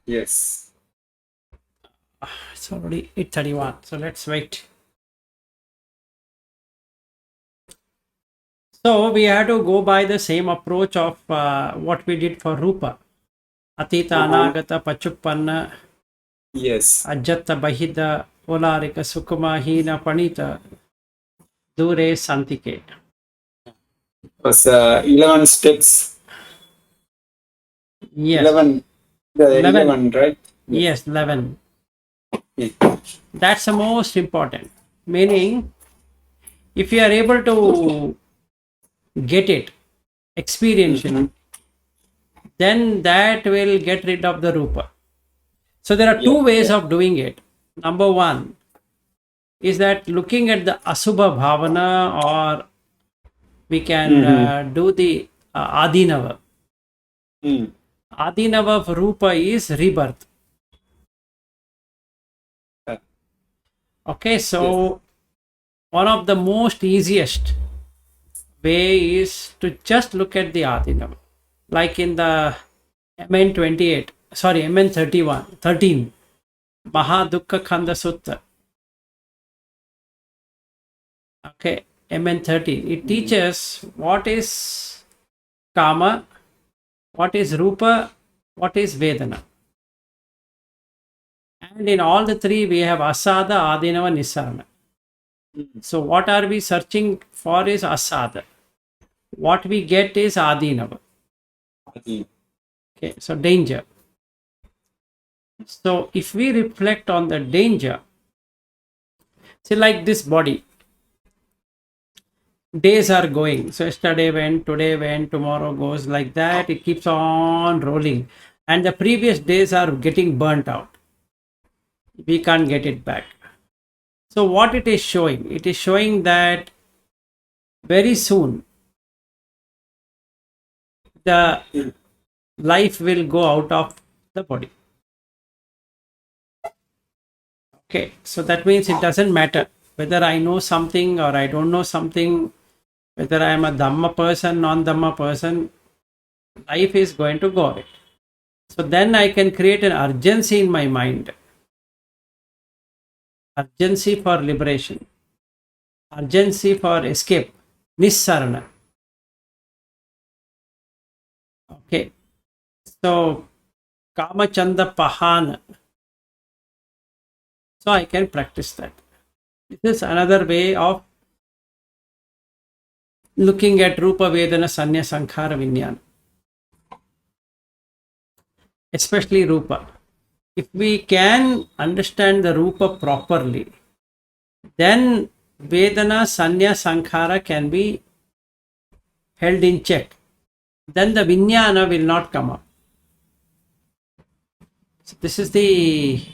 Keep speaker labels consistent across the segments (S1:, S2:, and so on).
S1: Yes.
S2: It's already 8:31, so let's wait. So we have to go by the same approach of what we did for Rupa. Atita, Anagata, Pachuppanna,
S1: Yes.
S2: Ajata, Bahida, Olarika, Sukuma, Hina, Panita, Dure, Santike.
S1: Was 11 steps.
S2: Yes.
S1: 11. The
S2: 11.
S1: 11, right?
S2: Yes, 11.
S1: Yeah.
S2: That's the most important. Meaning, if you are able to get it experientially, then that will get rid of the Rupa. So there are two ways of doing it. Number one is that looking at the Asubha Bhavana, or we can do the Adinava. Adinava of Rupa is rebirth. Okay, so one of the most easiest way is to just look at the Adinava. Like in the MN 28, sorry, MN 13, Mahadukha Khanda Sutta. Okay, MN 13. It teaches what is Kama, what is Rupa, what is Vedana. And in all the three, we have Asada, Adinava, Nisarana. So what are we searching for is Asada. What we get is Adinava. Okay, so danger. So if we reflect on the danger, see, like this body, days are going. So yesterday went, today went, tomorrow goes, like that. It keeps on rolling. And the previous days are getting burnt out. We can't get it back. So what it is showing? It is showing that very soon the life will go out of the body. Okay, so that means it doesn't matter whether I know something or I don't know something, whether I am a Dhamma person, non-Dhamma person, life is going to go away. So then I can create an urgency in my mind. Urgency for liberation. Urgency for escape. Nissarana. Okay. So Kamachanda Pahana. So I can practice that. This is another way of looking at Rupa Vedana Sanya Sankhara Vinyana. Especially Rupa. If we can understand the Rupa properly, then Vedana Sanya Sankhara can be held in check. Then the Vinyana will not come up. So this is the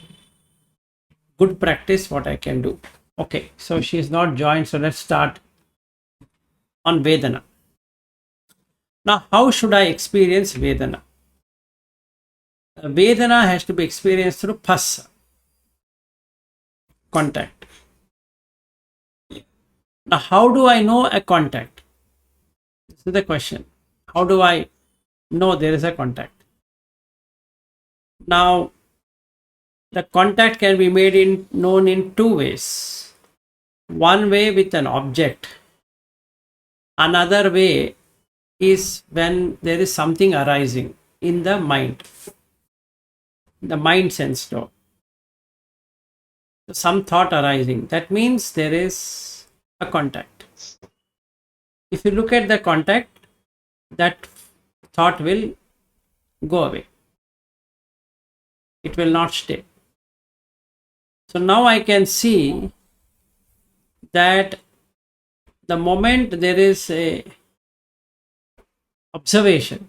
S2: good practice what I can do. Okay, so she is not joined, so let's start on Vedana. Now, how should I experience Vedana? Vedana has to be experienced through phassa, contact. Now, how do I know a contact? This is the question. How do I know there is a contact? Now, the contact can be known in two ways. One way with an object. Another way is when there is something arising in the mind. The mind sense door. Some thought arising. That means there is a contact. If you look at the contact, that thought will go away. It will not stay. So now I can see that the moment there is a observation,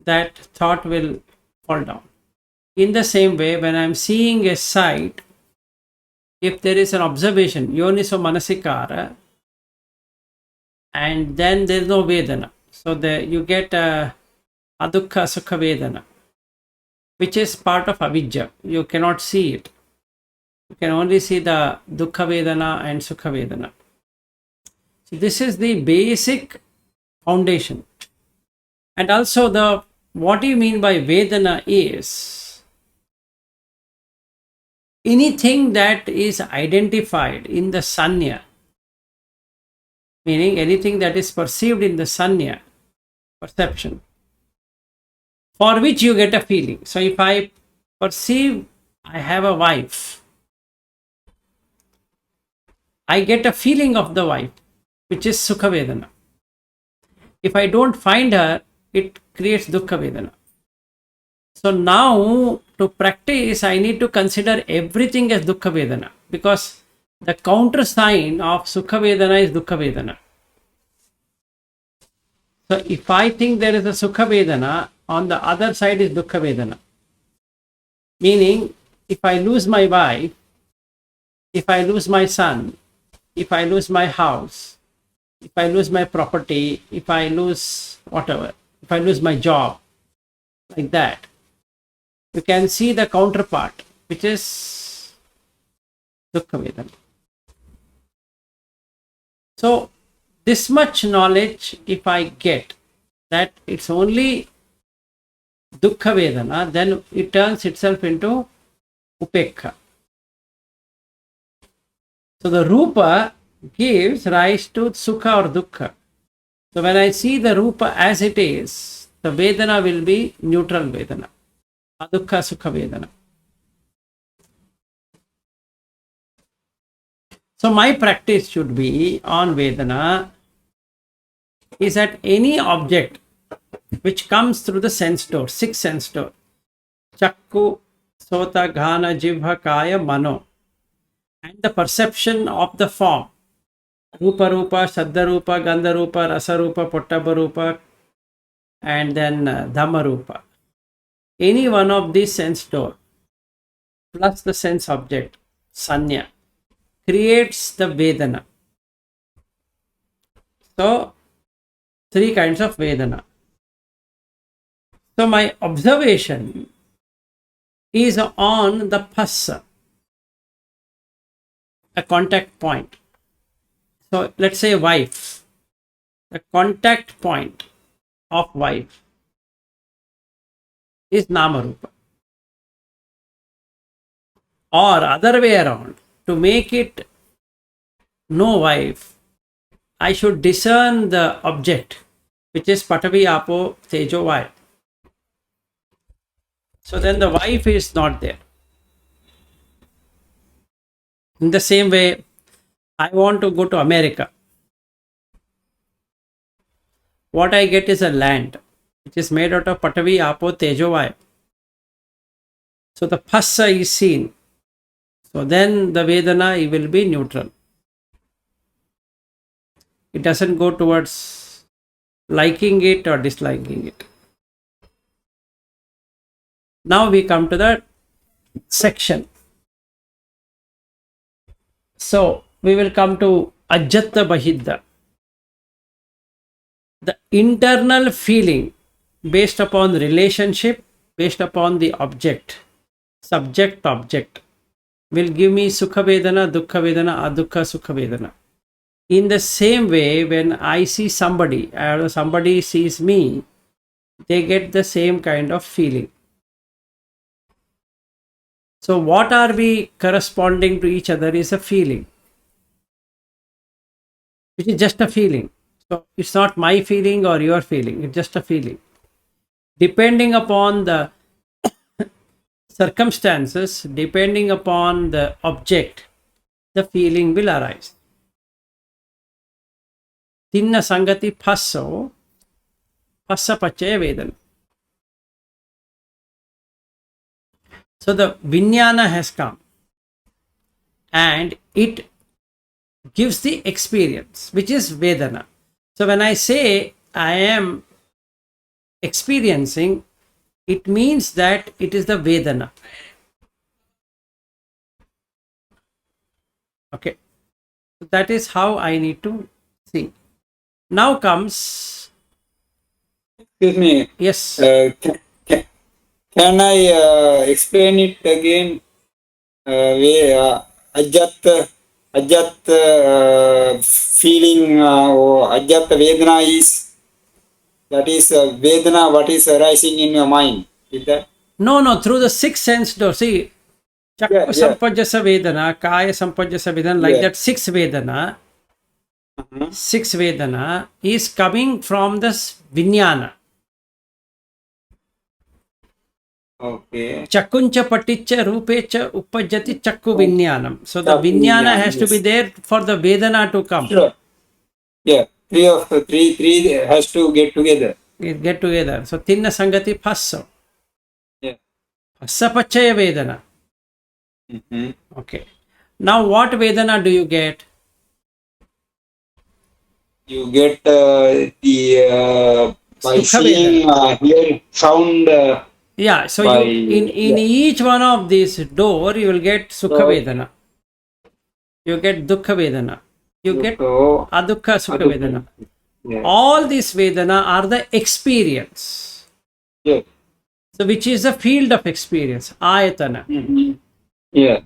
S2: that thought will fall down. In the same way, when I am seeing a sight, if there is an observation, yoniso manasikara, and then there is no vedana, so you get a adukha sukha vedana, which is part of avidya. You cannot see it. You can only see the dukkha vedana and sukha vedana. So this is the basic foundation. And also the what you mean by Vedana is anything that is identified in the Sanya, meaning anything that is perceived in the Sanya, perception, for which you get a feeling. So if I perceive I have a wife, I get a feeling of the wife, which is Sukha Vedana. If I don't find her, it creates Dukkha Vedana. So now to practice, I need to consider everything as Dukkha Vedana, because the counter sign of Sukha Vedana is Dukkha Vedana. So if I think there is a Sukha Vedana, on the other side is Dukkha Vedana. Meaning, if I lose my wife, if I lose my son, if I lose my house, if I lose my property, if I lose whatever, if I lose my job, like that, you can see the counterpart, which is Dukkha Vedana. So, this much knowledge, if I get that it's only Dukkha Vedana, then it turns itself into Upekha. So, the Rupa gives rise to Sukha or Dukkha. So, when I see the Rupa as it is, the Vedana will be neutral Vedana, Adukha Sukha Vedana. So, my practice should be on Vedana is that any object which comes through the sense door, 6 sense door, Chakku, Sota, Ghana, Jivha, Kaya, Mano, and the perception of the form, Rupa Rupa, Shaddha Rupa, Gandha Rupa, Rasa Rupa, Pottabha Rupa, and then Dhamma Rupa. Any one of these sense door plus the sense object, Sanya, creates the Vedana. So, 3 kinds of Vedana. So, my observation is on the Phassa, a contact point. So, let's say wife, the contact point of wife is Namarupa. Or other way around, to make it no wife, I should discern the object, which is Patavi, Apo, Tejo, Vaya. So then the wife is not there. In the same way, I want to go to America. What I get is a land, which is made out of Patavi, Apo, Tejo, Vaya. So the Phassa is seen. So then the Vedana will be neutral. It doesn't go towards liking it or disliking it. Now we come to the section. So we will come to Ajjatta Bahidda. The internal feeling based upon relationship, based upon the object, subject, object, will give me Sukha Vedana, Dukkha Vedana, Adukha Sukha Vedana. In the same way, when I see somebody or somebody sees me, they get the same kind of feeling. So what are we corresponding to each other is a feeling, which is just a feeling. So it's not my feeling or your feeling, it's just a feeling. Depending upon the circumstances, depending upon the object, the feeling will arise. Tinna Sangati Phasso, Phassa Pachaya Vedana. So the Vijnana has come and it gives the experience, which is Vedana. So when I say I am experiencing, it means that it is the Vedana. Okay. So that is how I need to see. Now comes.
S1: Excuse me.
S2: Yes.
S1: Can I explain it again? Ajat feeling or Ajat Vedana is That is Vedana, what is arising in your mind. Is that?
S2: No, through the sixth sense door. See, Chakku
S1: Yeah, yeah.
S2: sampajasa vedana, Kaya sampajasa vedana, like
S1: Yeah.
S2: that
S1: Uh-huh.
S2: six vedana is coming from this Vijnana.
S1: Okay.
S2: Chakuncha paticha rupecha upajati chakku
S1: Oh,
S2: Vijnanam. So the
S1: Chakku
S2: Vijnana
S1: Vijnana,
S2: has to be
S1: yes.
S2: there for the Vedana to come.
S1: Sure. Yeah. Three has to get together.
S2: Get together. So Tinna Sangati Phassa.
S1: Yeah.
S2: Phassa Pachaya Vedana.
S1: Mm-hmm.
S2: Okay. Now what Vedana do you get?
S1: You get by
S2: Sukha
S1: seeing,
S2: Vedana.
S1: hearing, sound.
S2: Yeah, so
S1: By
S2: in each one of these door you will get Sukha Vedana. You get Dukkha Vedana. You get
S1: So,
S2: Adukha Sukha Vedana.
S1: yeah.
S2: All these Vedana are the experience.
S1: Yeah.
S2: So which is the field of experience? Ayatana.
S1: Mm-hmm. Yeah.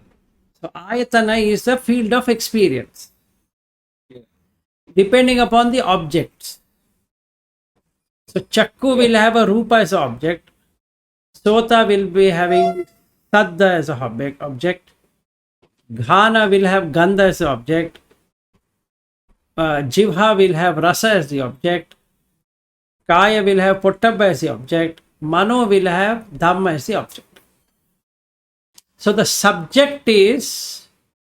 S2: So Ayatana is the field of experience.
S1: Yeah.
S2: Depending upon the objects. So Chakku will have a Rupa as an object. Sota will be having Saddha as a object. Ghana will have Gandha as the object. Jivha will have Rasa as the object. Kaya will have Pottabha as the object. Mano will have Dhamma as the object. So the subject is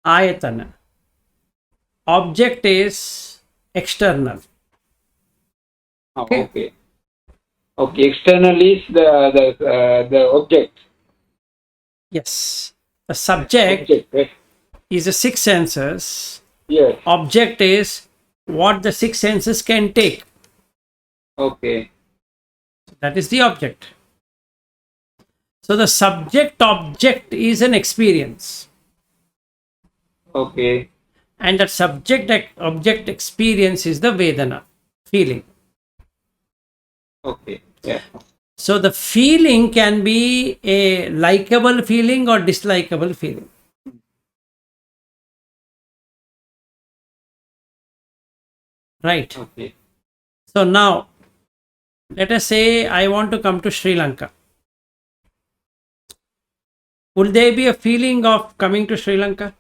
S2: Ayatana. Object is external.
S1: Okay. Okay. External is the object.
S2: Yes. The subject
S1: Object. Right?
S2: is the six senses.
S1: Yes.
S2: Object is what the six senses can take.
S1: Okay.
S2: That is the object. So the subject object is an experience.
S1: Okay.
S2: And that subject object experience is the Vedana, feeling.
S1: Okay. Yeah.
S2: So the feeling can be a likable feeling or dislikable feeling. Right.
S1: Okay.
S2: So now, let us say I want to come to Sri Lanka. Would there be a feeling of coming to Sri Lanka?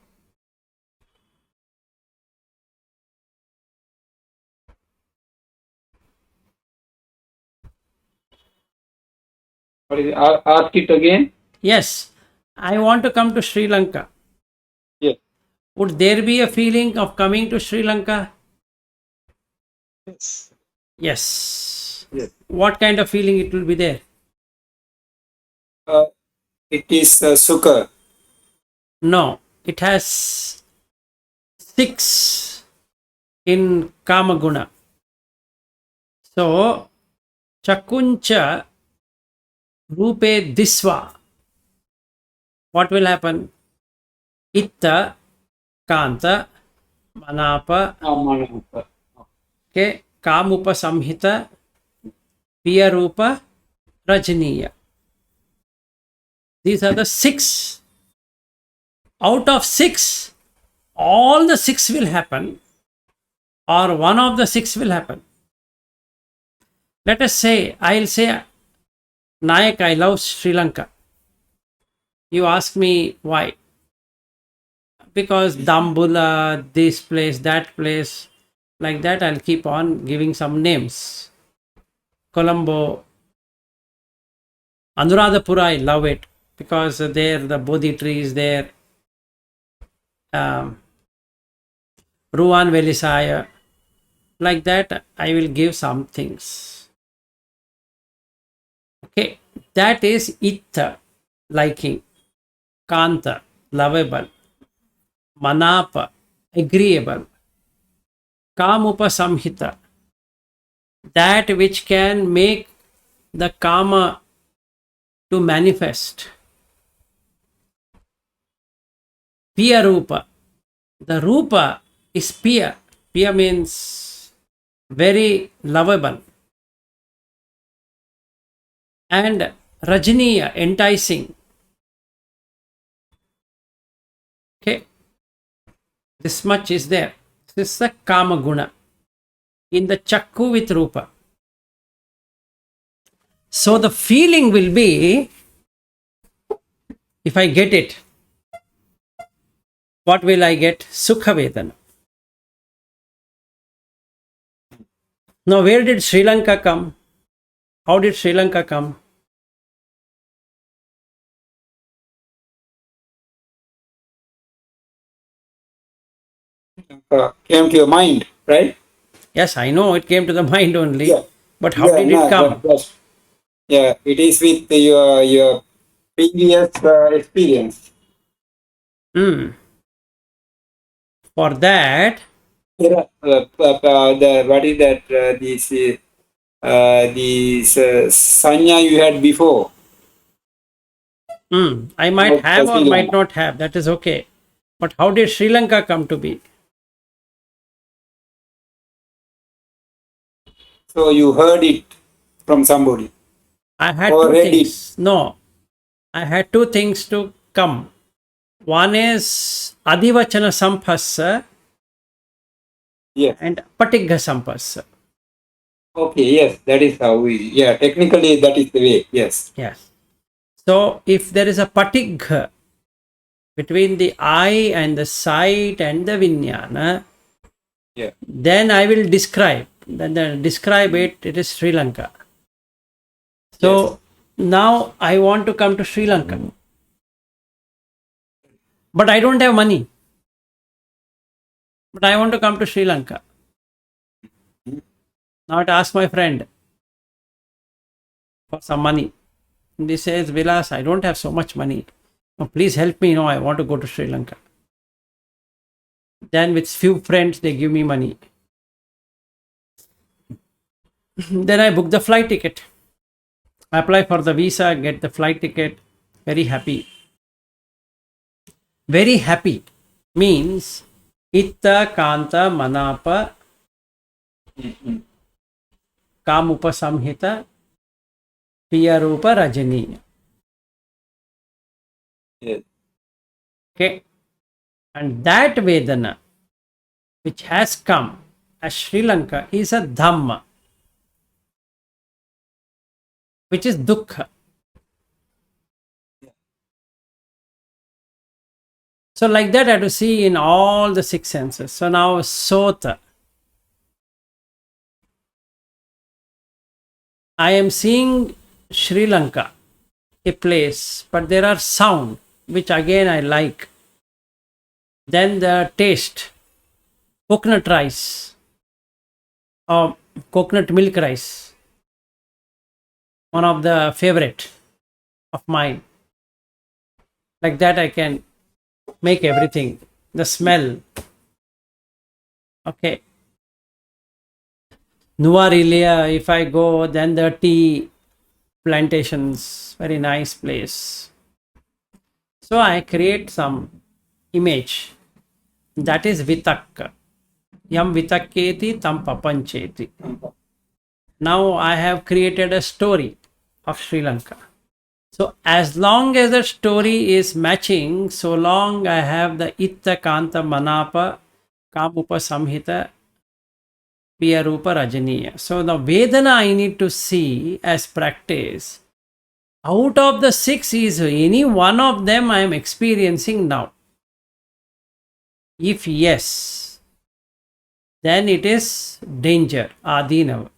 S1: What is it? Ask it again.
S2: Yes, I want to come to Sri Lanka.
S1: Yes.
S2: Would there be a feeling of coming to Sri Lanka?
S1: Yes.
S2: Yes.
S1: Yes.
S2: What kind of feeling it will be there?
S1: It is Sukha.
S2: No, it has 6 in Kama Guna. So, Chakuncha Rupe Disva. What will happen? Itta, Kanta, Manapa,
S1: Anāpānasati.
S2: okay, Kamupa Samhita, Piyarupa, Rajaniya. These are the 6. Out of 6, all the 6 will happen, or one of the 6 will happen. Let us say, I'll say, Nayak, I love Sri Lanka. You ask me why? Because Dambula, this place, that place, like that, I'll keep on giving some names. Colombo, Anuradhapura, I love it because there the Bodhi tree is there. Ruan Velisaya, like that, I will give some things. Okay, that is Itta, liking. Kanta, lovable. Manapa, agreeable. Kamupa Samhita, that which can make the Kama to manifest. Piya Rupa, the Rupa is Piya. Piya means very lovable. And Rajaniya, enticing. Okay, this much is there. This is the Kama Guna in the Chakku with Rupa. So the feeling will be, if I get it, what will I get? Sukha Vedana. Now, where did Sri Lanka come? How did Sri Lanka come?
S1: Came to your mind, right?
S2: Yes, I know it came to the mind only.
S1: Yeah.
S2: But how
S1: Yeah,
S2: did it
S1: no,
S2: come?
S1: yeah, it is with your previous experience.
S2: Hmm. For that,
S1: Yeah, what is that? This sanya you had before.
S2: I might
S1: About
S2: have or
S1: Sri
S2: might
S1: Lanka.
S2: not have. That is okay. But how did Sri Lanka come to be?
S1: So you heard it from somebody
S2: I had
S1: or
S2: two
S1: read it.
S2: things. No, I had two things to come. One is Adivachana Sampassa
S1: Yes.
S2: and Patigha Sampassa.
S1: Okay. Yes, that is how we. Yeah, technically that is the way. Yes.
S2: Yes. So if there is a Patigha between the eye and the sight and the Vijnana,
S1: Yeah.
S2: then I will describe. Then describe it. It is Sri Lanka.
S1: Yes.
S2: So now I want to come to Sri Lanka, but I don't have money. But I want to come to Sri Lanka. Now I ask my friend for some money. And he says, Vilas, I don't have so much money. No, please help me. No, I want to go to Sri Lanka. Then with few friends, they give me money. Then I book the flight ticket. I apply for the visa, get the flight ticket. Very happy. Very happy means Itta, Kanta, Manapa, Kamupa Samhita, Piyarupa Rajani.
S1: Yes.
S2: Okay. And that Vedana which has come as Sri Lanka is a Dhamma, which is Dukkha. So like that I have to see in all the six senses. So now Sota. I am seeing Sri Lanka, a place, but there are sound, which again I like. Then the taste, coconut rice or coconut milk rice, one of the favorite of mine. Like that I can make everything. The smell. Okay. Nuwarilia, if I go, then the tea plantations, very nice place. So I create some image. That is vitakka. Yam vitakketi tam papancheti. Now I have created a story of Sri Lanka. So as long as the story is matching, so long I have the Itta Kanta Manapa Kamupa Samhita Piyarupa Rajaniya. So the Vedana I need to see as practice. Out of the six is any one of them I am experiencing now. If yes, then it is danger, adinav.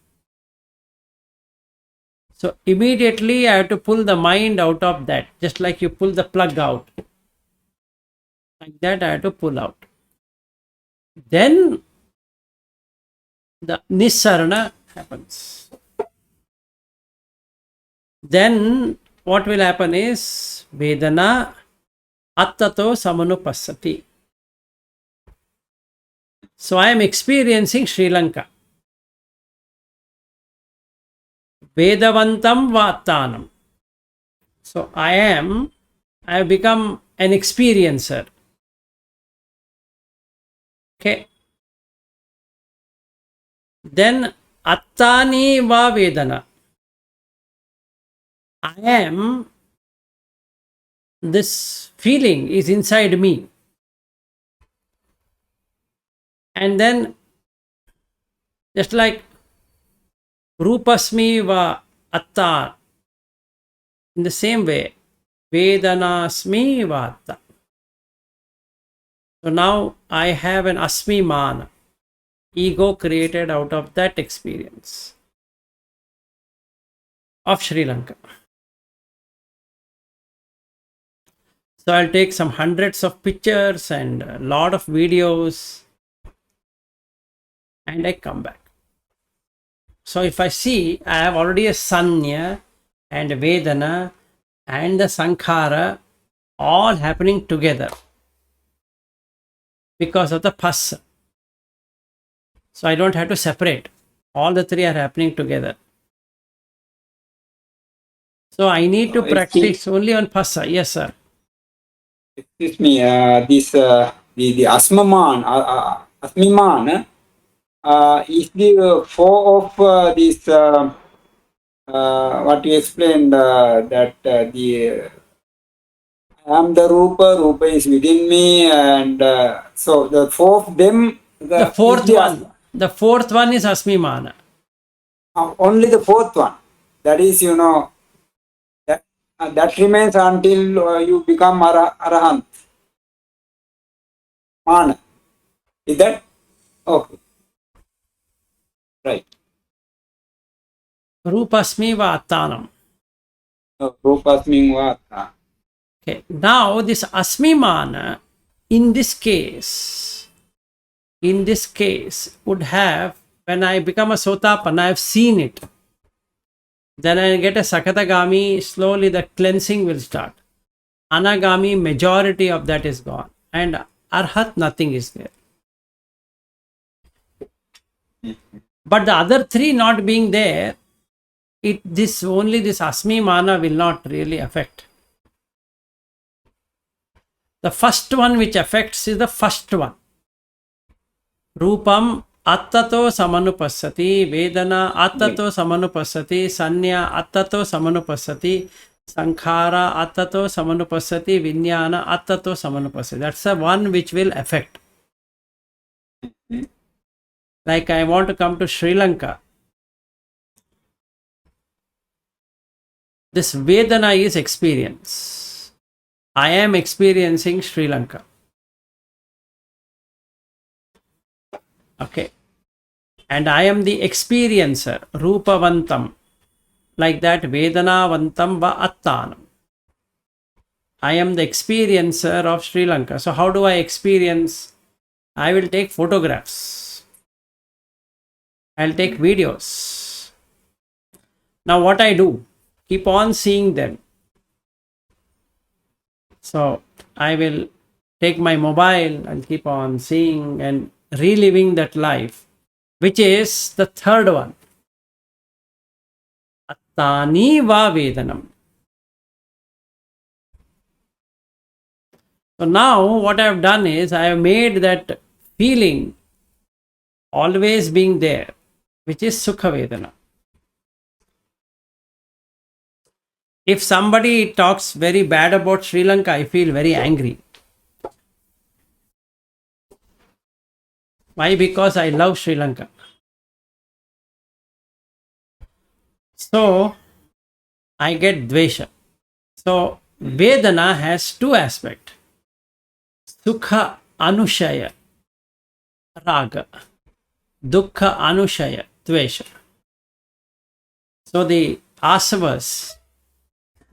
S2: So immediately I have to pull the mind out of that, just like you pull the plug out. Like that I have to pull out. Then the Nissarana happens. Then what will happen is Vedana Attato Samanupassati. So I am experiencing Sri Lanka. Vedavantam Vattanam. So I have become an experiencer. Okay. Then Attani Va Vedana. I am, this feeling is inside me. And then just like Rupasmi Va Atta, In the same way, vedanasmi vata. So now I have an asmi mana, ego created out of that experience of Sri Lanka. So I'll take some hundreds of pictures and a lot of videos and I come back. So if I see, I have already a sanya and vedana and the sankhara all happening together because of the phassa. So I don't have to separate. All the three are happening together. So I need to practice only on phassa. Yes, sir.
S1: Excuse me, the asmiman is the four of this what you explained that the I am the Rupa is within me, and so the four of them.
S2: The fourth one is asmimana.
S1: Only the fourth one. That is, that remains until you become arahant. Mana. Is that? Okay. Right.
S2: Rupasmi va attanam.
S1: Rupasmi va attanam.
S2: Okay. Now this asmimana, in this case, would have, when I become a Sotapanna, I have seen it. Then I get a Sakatagami, slowly the cleansing will start. Anagami, majority of that is gone. And Arhat, nothing is there. But the other three not being there, only this Asmi Mana will not really affect. The first one which affects is the first one. Rupam attato samanupassati, vedana attato samanupassati, sanya attato samanupassati, sankhara attato samanupassati, vinyana attato samanupassati. That's the one which will affect. Like I want to come to Sri Lanka. This vedana is experience. I am experiencing Sri Lanka. Okay. And I am the experiencer, Rupavantam. Like that, Vedanavantam va Attanam. I am the experiencer of Sri Lanka. So how do I experience? I will take photographs. I'll take videos. Now what I do? Keep on seeing them. So I will take my mobile and keep on seeing and reliving that life, which is the third one. Attani va vedanam. So now what I have done is I have made that feeling always being there, which is Sukha Vedana. If somebody talks very bad about Sri Lanka, I feel very angry. Why? Because I love Sri Lanka. So I get Dvesha. So Vedana has two aspects. Sukha Anushaya, Raga. Dukkha Anushaya, Dvesha. So the asavas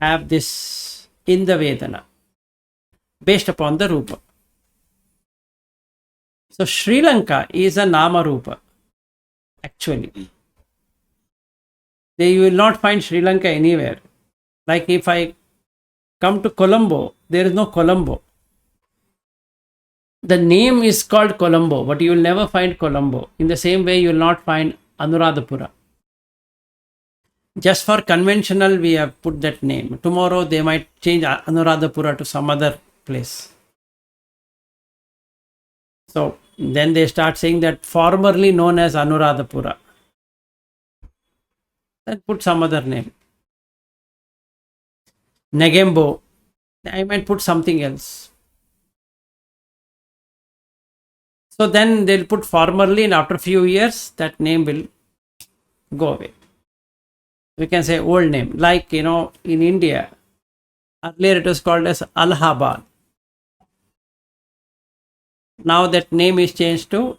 S2: have this in the Vedana based upon the Rupa. So Sri Lanka is a Nama Rupa actually. You will not find Sri Lanka anywhere. Like if I come to Colombo, there is no Colombo. The name is called Colombo, but you will never find Colombo. In the same way, you will not find Anuradhapura. Just for conventional, we have put that name. Tomorrow, they might change Anuradhapura to some other place. So, then they start saying that formerly known as Anuradhapura. Then put some other name. Negembo. I might put something else. So then they'll put formerly, and after a few years, that name will go away. We can say old name. Like, in India, Earlier it was called as Allahabad. Now that name is changed to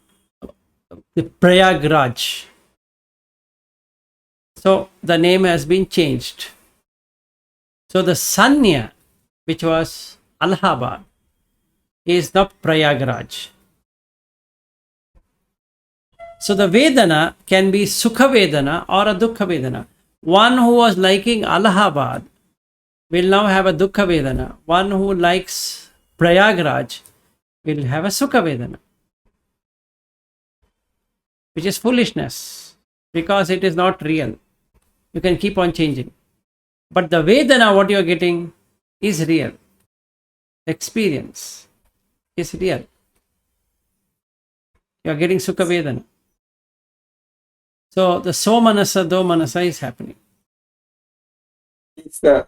S2: the Prayagraj. So the name has been changed. So the Sanya, which was Allahabad, is the Prayagraj. So the Vedana can be Sukha Vedana or a Dukkha Vedana. One who was liking Allahabad will now have a Dukkha Vedana. One who likes Prayagraj will have a Sukha Vedana, which is foolishness because it is not real. You can keep on changing. But the Vedana, what you are getting, is real. Experience is real. You are getting Sukha Vedana. So the So-manasa, Do-manasa is happening.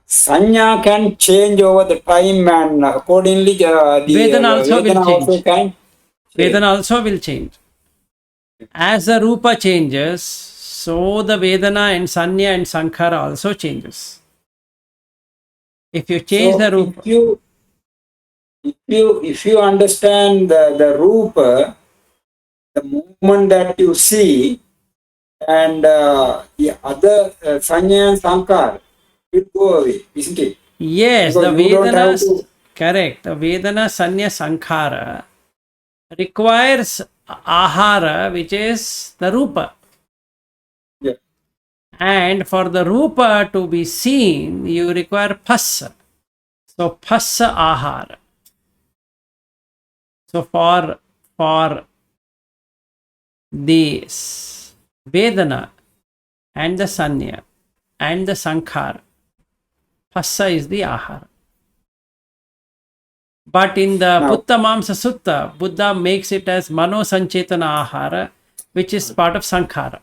S1: Sanya can change over the time, and accordingly the
S2: Vedana also will change.
S1: also can
S2: Vedana also will change. As the Rupa changes, so the Vedana and Sanya and Sankhara also changes. If you change the Rupa,
S1: if you understand the Rupa, the movement that you see, and the other Sanya and Sankhara will go away, isn't it?
S2: yes,
S1: Because
S2: the
S1: you don't have
S2: Vedana,
S1: to-
S2: correct, the Vedana, Sanya, Sankhara requires Ahara, which is the Rupa.
S1: Yeah.
S2: And for the Rupa to be seen, you require Phassa. So Phassa Ahara. So for the Vedana and the Sanya and the Sankhara, Phassa is the Ahara. But in the
S1: Now-
S2: Putta Mamsa Sutta, Buddha makes it as Mano Sanchetana Ahara, which is part of Sankhara.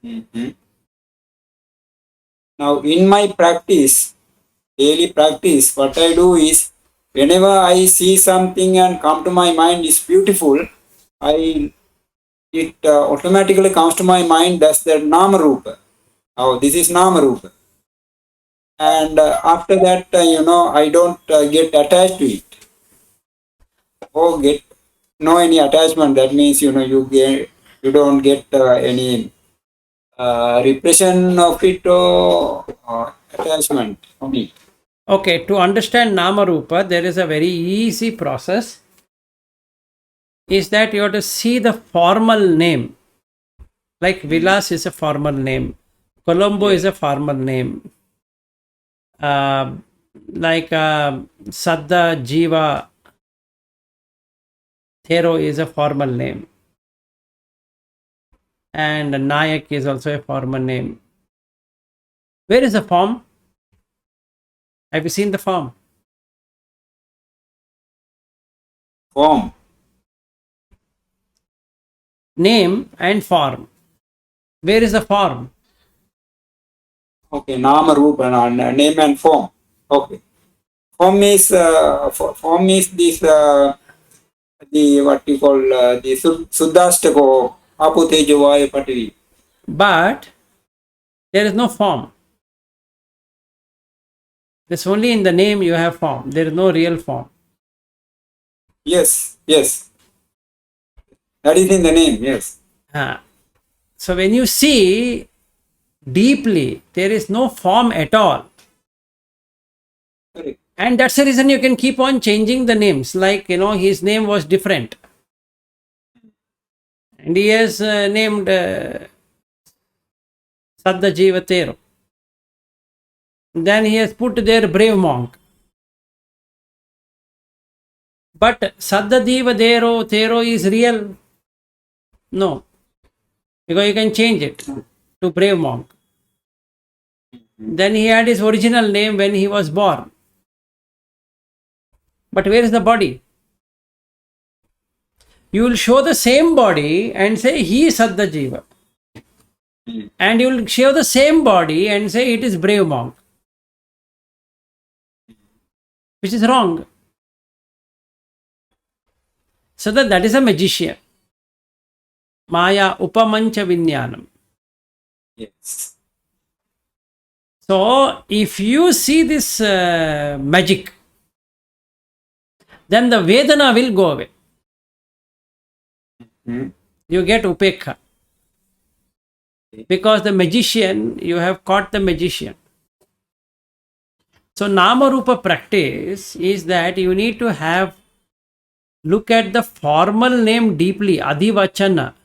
S1: Mhm. Now, in my practice, daily practice, what I do is, whenever I see something and come to my mind is beautiful, it automatically comes to my mind. That's the Nama Rupa. Oh, this is Nama Rupa. And after that, I don't get attached to it. Or get no any attachment. That means you don't get any repression of it or attachment on it.
S2: Okay, to understand Nama Rupa, there is a very easy process. Is that you have to see the formal name. Like Vilas is a formal name. Colombo is a formal name. Like Saddha Jiva Thero is a formal name. And Nayak is also a formal name. Where is the form? Have you seen the form?
S1: Form.
S2: Name and form. Where is the form?
S1: Okay, Nama Rupa, name and form. Okay. Form is this the what you call the Suddhastako Aputejo Vayu Patavi.
S2: But there is no form. It's only in the name you have form. There is no real form.
S1: Yes. That is in the name, yes.
S2: So when you see deeply, there is no form at all.
S1: Correct.
S2: And that's the reason you can keep on changing the names. Like, his name was different. And he has named Saddha Jiva Thero. Then he has put there brave monk. But Saddha Jiva Thero is real? No. Because you can change it to brave monk. Then he had his original name when he was born. But where is the body? You will show the same body and say he is Saddha Jiva. And you will show the same body and say it is brave monk. Which is wrong. So that is a magician. Maya Upamancha Vinyanam.
S1: Yes.
S2: So, if you see this magic, then the Vedana will go away. You get upekha. Because the magician, you have caught the magician. So, Nama Rupa practice is that you need to look at the formal name deeply, Adivachana,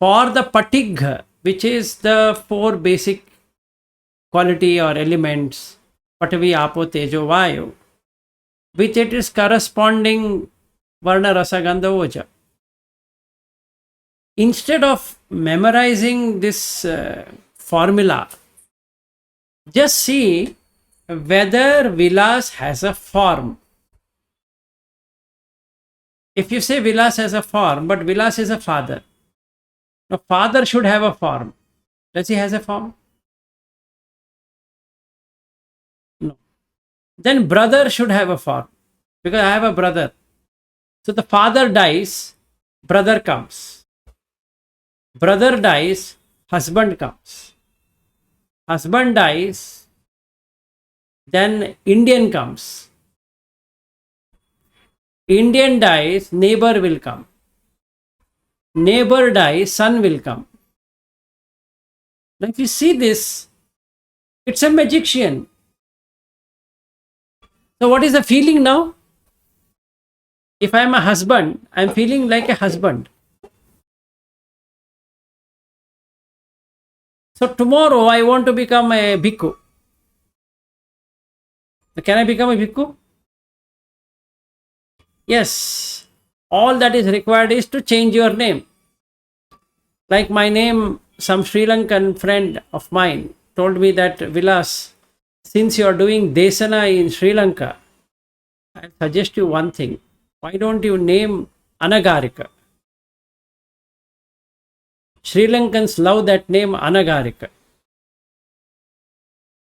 S2: for the Patigha, which is the four basic quality or elements, Patavi, Apo, Tejo, Vayu, which it is corresponding Varna, Rasa, Gandha, Oja. Instead of memorizing this formula, just see whether Vilas has a form. If you say Vilas has a form, but Vilas is a father. Now, father should have a form. Does he has a form? No. Then brother should have a form. Because I have a brother. So the father dies, brother comes. Brother dies, husband comes. Husband dies, then Indian comes. Indian dies, neighbor will come. Neighbor dies, son will come. Now, if you see this, it's a magician. So, what is the feeling now? If I am a husband, I am feeling like a husband. So, tomorrow I want to become a bhikkhu. Can I become a bhikkhu? Yes. All that is required is to change your name. Like my name, some Sri Lankan friend of mine told me that, Vilas, since you are doing Desana in Sri Lanka, I suggest you one thing. Why don't you name Anagarika? Sri Lankans love that name Anagarika.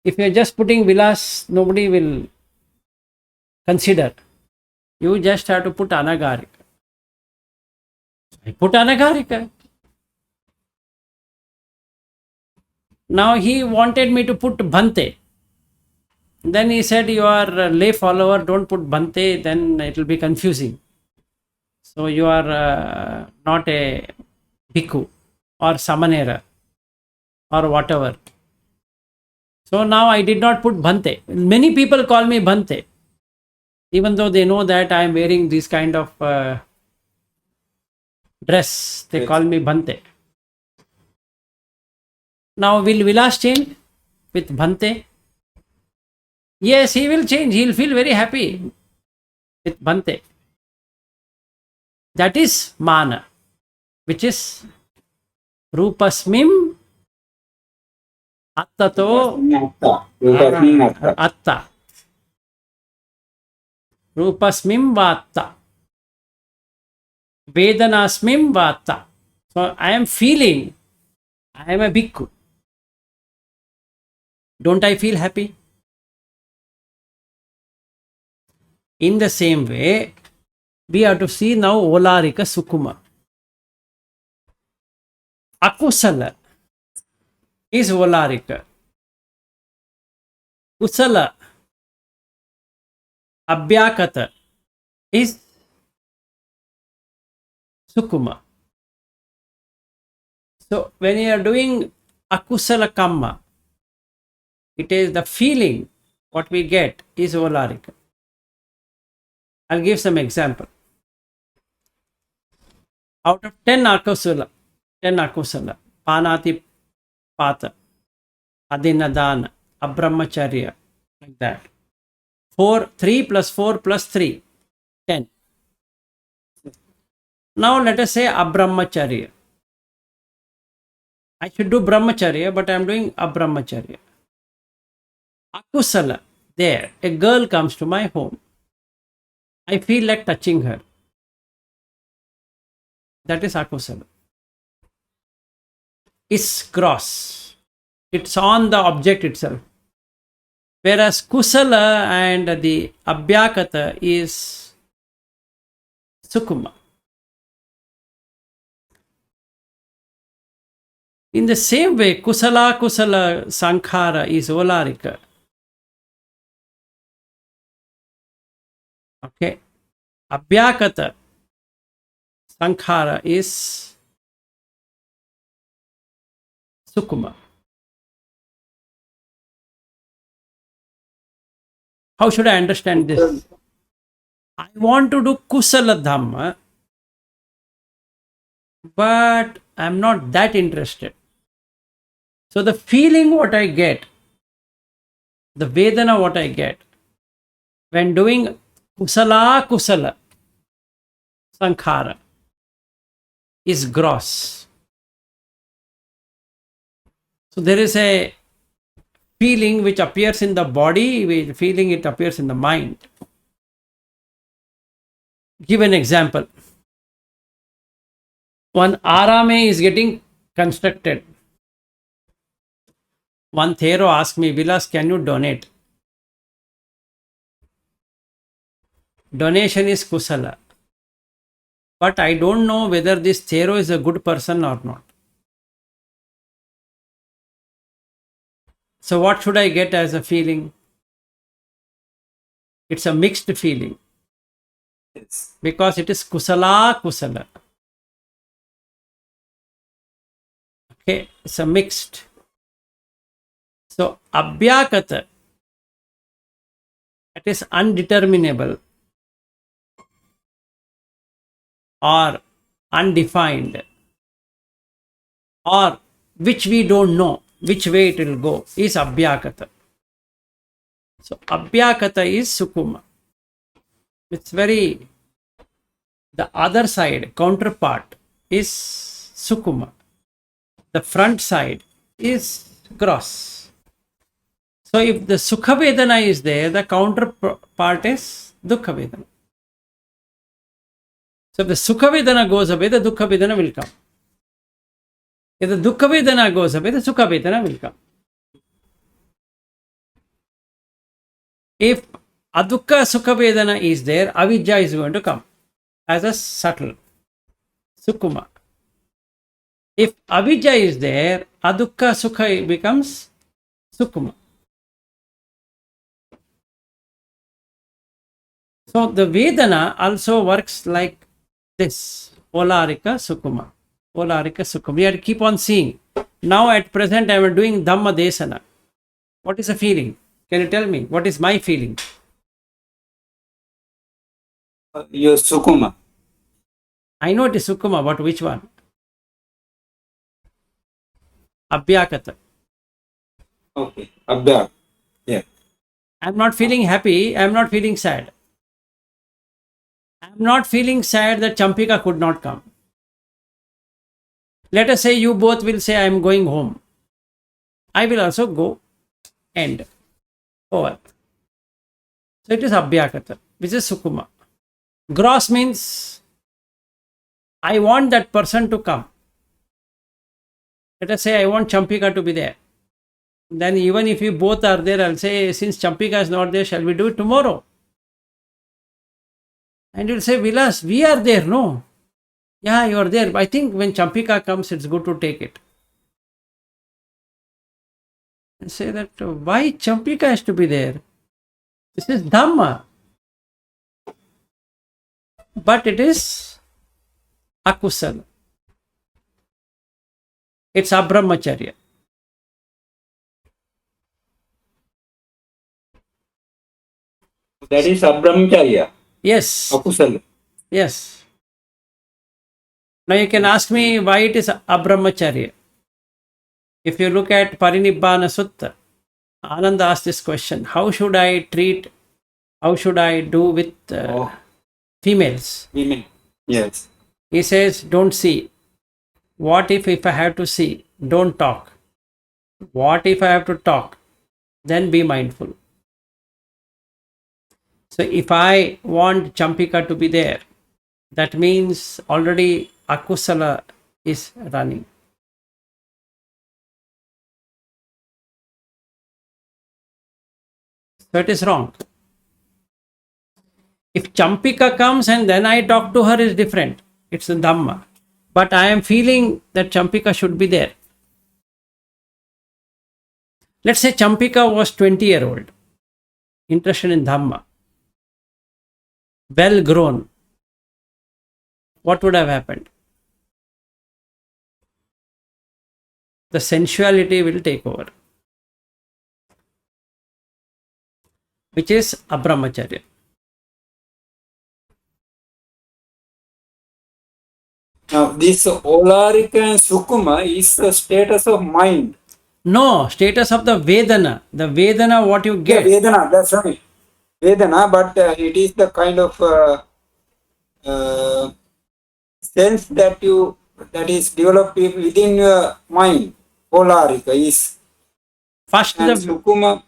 S2: If you are just putting Vilas, nobody will consider. You just have to put Anagarika. I put Anagarika. Now he wanted me to put Bhante. Then he said, you are a lay follower, don't put Bhante, then it will be confusing. So you are not a bhikkhu or samanera or whatever. So now I did not put Bhante. Many people call me Bhante, even though they know that I am wearing this kind of dress. They call me Bhante. Now will Vilas change with Bhante? Yes, he will change. He will feel very happy with Bhante. That is Mana, which is Rupasmim Attato Atta. Rupasmim Vatta. Vedanasmim Vatta. So I am feeling I am a bhikkhu. Don't I feel happy? In the same way, we have to see now Olarika Sukuma. Akusala is Olarika. Kusala, Abhyakata is Sukuma. So when you are doing Akusala Kamma, it is the feeling what we get is Olarika. I'll give some example. Out of 10 akusala, Panati Pata, Adinadana, Abrahmacharya, like that. 3 plus 4 plus 3, 10. Now let us say Abrahmacharya. I should do Brahmacharya, but I am doing Abrahmacharya. Akusala, there, a girl comes to my home. I feel like touching her. That is akusala. It's gross. It's on the object itself. Whereas kusala and the abhyakata is sukuma. In the same way, kusala sankhara is olarika. Okay. Abhyakata sankhara is sukuma. How should I understand this? I want to do kusala dhamma, but I'm not that interested. So the feeling what I get, the vedana what I get when doing kusala sankhara is gross. So there is a feeling which appears in the body, feeling it appears in the mind. Give an example. One arame is getting constructed. One Thero asked me, Vilas, can you donate? Donation is kusala. But I don't know whether this Thero is a good person or not. So what should I get as a feeling? It's a mixed feeling.
S1: Yes.
S2: Because it is kusala. Okay, it's a mixed. So abhyakata, it is undeterminable or undefined, or which we don't know which way it will go, is abhyakata. So abhyakata is sukuma. It's very, the other side, counterpart is sukuma. The front side is gross. So if the sukha vedana is there, the counterpart is dukkha vedana. So if the sukha vedana goes away, the dukkha vedana will come. If the dukkha vedana goes away, the sukha vedana will come. If adukka sukha vedana is there, avidya is going to come as a subtle sukuma. If avidya is there, adukka sukha becomes sukuma. So the vedana also works like this, olarika sukuma. Olarika sukuma. We have to keep on seeing. Now at present I am doing dhamma desana. What is the feeling? Can you tell me? What is my feeling?
S1: Your sukuma.
S2: I know it is sukuma, but which one? Abhyakata.
S1: Okay. Abhyakata. Yeah.
S2: I am not feeling happy. I am not feeling sad. I am not feeling sad that Champika could not come. Let us say you both will say I am going home. I will also go. End. Over. So it is abhyakata, which is sukuma. Gross means I want that person to come. Let us say I want Champika to be there. Then even if you both are there, I'll say, since Champika is not there, shall we do it tomorrow? And you'll say, Vilas, we are there, no? Yeah, you are there. I think when Champika comes, it's good to take it. And say that, why Champika has to be there? This is Dhamma. But it is akusala. It's abrahmacharya.
S1: That is abrahmacharya.
S2: Yes.
S1: Akusala.
S2: Yes. Now you can ask me why it is abrahmacharya. If you look at Parinibbana Sutta, Ananda asked this question: how should I treat, how should I do with females?
S1: Women. Yes.
S2: He says, don't see. What if I have to see? Don't talk. What if I have to talk? Then be mindful. So if I want Champika to be there, that means already akusala is running. So it is wrong. If Champika comes and then I talk to her is different. It's a Dhamma. But I am feeling that Champika should be there. Let's say Champika was 20-year-old, interested in Dhamma, well grown. What would have happened? The sensuality will take over, which is abrahmacharya.
S1: Now, this Olarika and Sukuma is the status of mind.
S2: No, status of the Vedana. The Vedana, what you
S1: Yeah,
S2: get.
S1: Vedana, that's right. Vedana, but it is the kind of sense that is developed within your mind. Olarika is.
S2: First,
S1: And
S2: the
S1: Sukuma,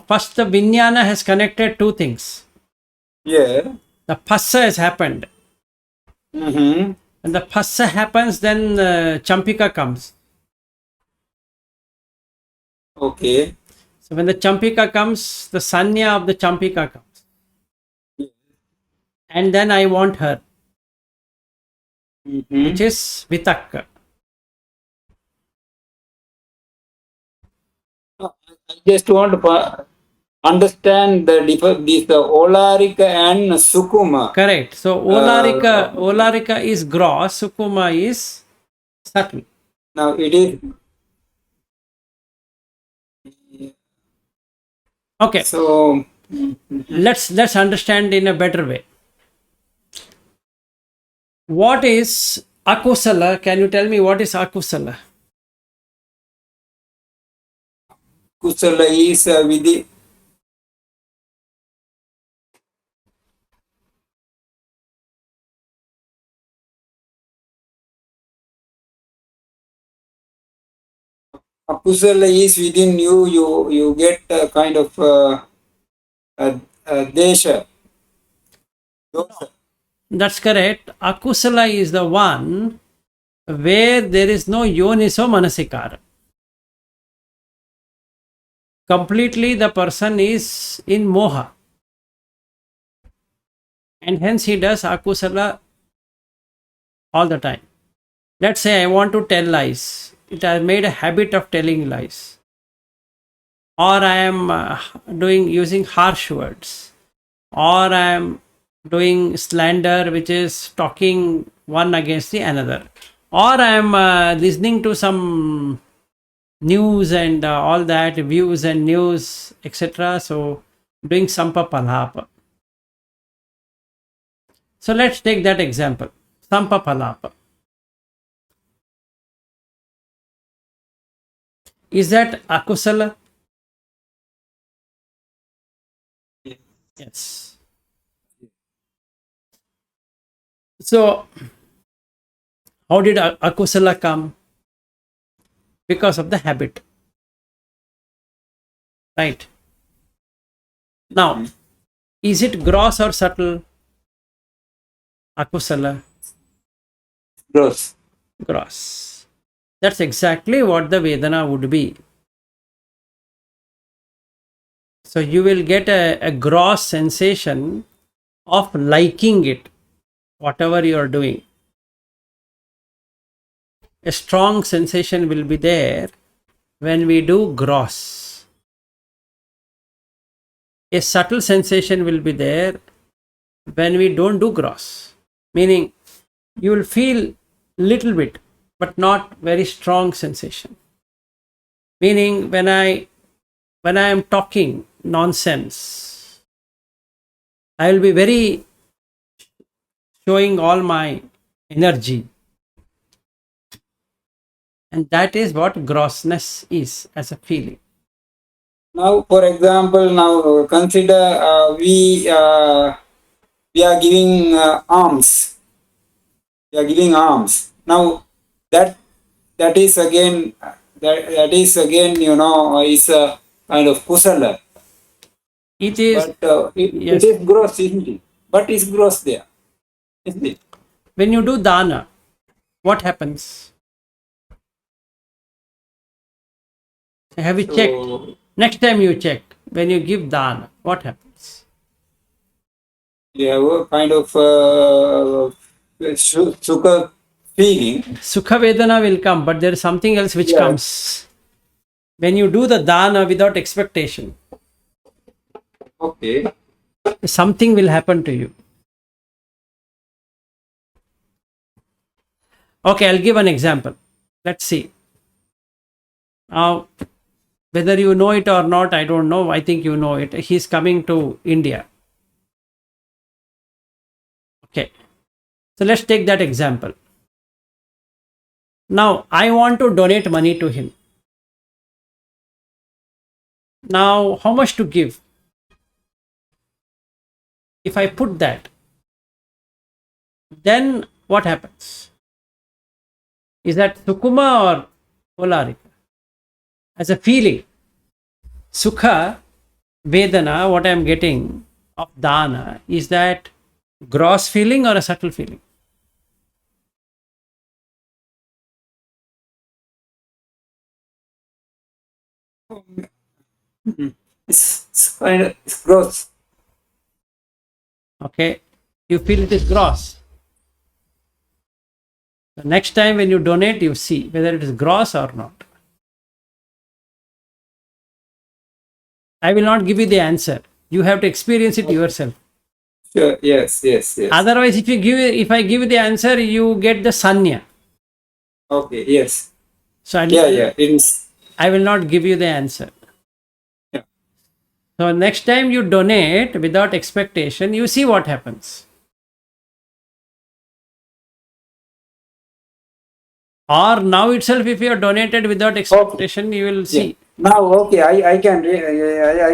S2: first the Vijnana has connected two things.
S1: yeah.
S2: The Phassa has happened.
S1: Mm-hmm.
S2: When the Phassa happens, then Champika comes.
S1: Okay.
S2: So when the Champika comes, the Sanya of the Champika comes. And then I want her,
S1: Mm-hmm.
S2: which is Vitakka.
S1: I just want to understand the Olarika and Sukuma.
S2: Correct. So Olarika is gross, Sukuma is subtle.
S1: Now it is.
S2: Okay.
S1: So
S2: Let's understand in a better way. What is akusala? Can you tell me what is akusala?
S1: Kusala is within. Akusala is within you. You get a kind of desha. Dosa.
S2: That's correct. Akusala is the one where there is no yoniso manasikara. Completely the person is in moha. And hence he does akusala all the time. Let's say I want to tell lies. It has made a habit of telling lies. Or I am using harsh words. Or I am doing slander, which is talking one against the another. Or I am listening to some news and all that, views and news, etc. So doing sampa palapa. So let's take that example. Sampa palapa. Is that akusala? Yes. So how did akusala come? Because of the habit. Right. Now, is it gross or subtle? Akusala.
S1: Gross.
S2: Gross. That's exactly what the Vedana would be. So you will get a gross sensation of liking it, whatever you are doing. A strong sensation will be there when we do gross. A subtle sensation will be there when we don't do gross. Meaning, you will feel little bit, but not very strong sensation. Meaning, when I am talking nonsense, I will be very showing all my energy. And that is what grossness is as a feeling.
S1: Now, for example, now consider we are giving alms. We are giving alms. Now, that is again is a kind of kusala.
S2: It is,
S1: But
S2: yes.
S1: it is gross, isn't it? But it's gross there, isn't it?
S2: When you do dana, what happens? Have you checked? Next time you check, when you give dana, what happens?
S1: You have a kind of sukha feeling.
S2: Sukha Vedana will come, but there is something else which comes. when you do the dana without expectation,
S1: Okay.
S2: something will happen to you. Okay, I'll give an example. Let's see. Now, whether you know it or not, I don't know. I think you know it. He's coming to India. Okay. So let's take that example. Now, I want to donate money to him. Now, how much to give? If I put that, then what happens? Is that Sukuma or Polarika? As a feeling, Sukha, Vedana, what I am getting of Dana, is that gross feeling or a subtle feeling?
S1: It's kind of it's gross.
S2: Okay, you feel it is gross. The next time when you donate, you see whether it is gross or not. I will not give you the answer. You have to experience it yourself.
S1: Sure. Yes. Yes. Yes.
S2: Otherwise, if I give you the answer, you get the sanya.
S1: Okay. Yes.
S2: So
S1: Yeah. Yeah. It is.
S2: I will not give you the answer.
S1: Yeah.
S2: So next time you donate without expectation, you see what happens. Or now itself, if you have donated without expectation, you will see.
S1: Yeah. Now, okay, I